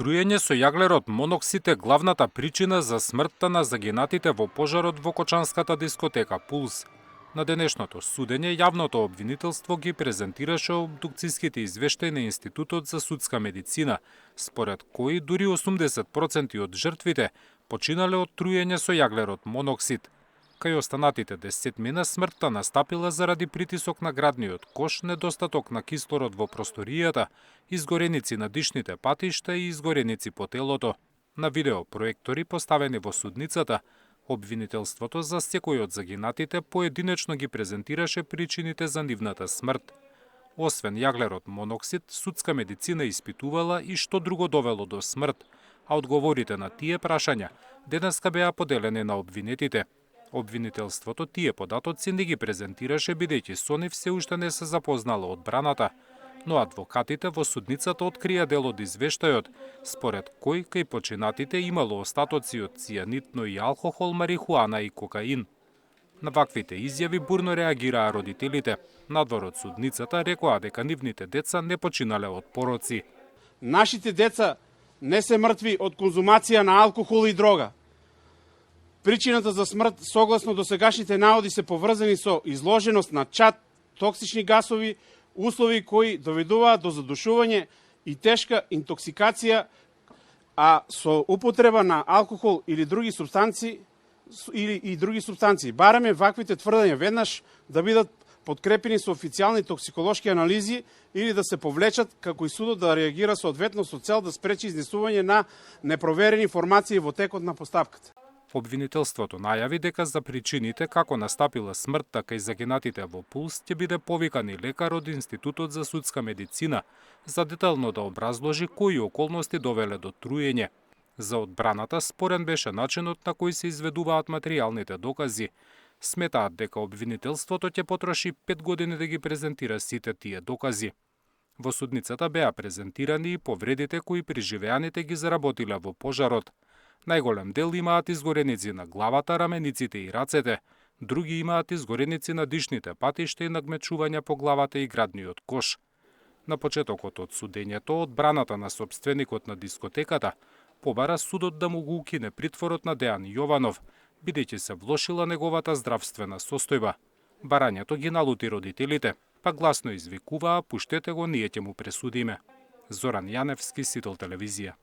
Труење со јаглерод моноксид е главната причина за смртта на загинатите во пожарот во кочанската дискотека Пулс. На денешното судење, јавното обвинителство ги презентираше обдукцијските извештаи на Институтот за судска медицина, според кои дури 80% од жртвите починале од труење со јаглерод моноксид. Кај останатите десетмина смртта настапила заради притисок на градниот кош, недостаток на кислород во просторијата, изгореници на дишните патишта и изгореници по телото. На видеопроектори поставени во судницата, обвинителството за секој од загинатите поединечно ги презентираше причините за нивната смрт. Освен јаглерод моноксид, судска медицина испитувала и што друго довело до смрт, а одговорите на тие прашања денеска беа поделени на обвинетите. Обвинителството тие податоци не ги презентираше бидејќи со нив се уште не се запознала одбраната, но адвокатите во судницата открија дел од извештајот, според кој кај починатите имало остатоци од цијанидно и алкохол, марихуана и кокаин. На ваквите изјави бурно реагираа родителите. Надвор од судницата рекоа дека нивните деца не починале од пороци. Нашите деца не се мртви од конзумација на алкохол и дрога. Причината за смрт, согласно досегашните наводи, се поврзани со изложеност на чад, токсични гасови, услови кои доведуваат до задушување и тешка интоксикација, а со употреба на алкохол или други субстанции, Бараме ваквите тврдења веднаш да бидат подкрепени со официјални токсиколошки анализи или да се повлечат, како и судот да реагира соодветно со цел да спречи изнесување на непроверени информации во текот на постапката. Обвинителството најави дека за причините како настапила смртта кај загинатите во Пулс ќе биде повикан и лекар од Институтот за судска медицина за детално да образложи кои околности довеле до труење. За одбраната спорен беше начинот на кој се изведуваат материјалните докази. Сметаат дека обвинителството ќе потроши 5 години да ги презентира сите тие докази. Во судницата беа презентирани и повредите кои преживеаните ги заработиле во пожарот. Најголем дел имаат изгореници на главата, рамениците и рацете, други имаат изгореници на дишните патишта и нагмечувања по главата и градниот кош. На почетокот од судењето, одбраната на сопственикот на дискотеката побара судот да му го укине притворот на Дејан Јованов, бидејќи се влошила неговата здравствена состојба. Барањето ги налути родителите, па гласно извикуваа: "Пуштете го, ние ќе му пресудиме." Зоран Јаневски, Сител телевизија.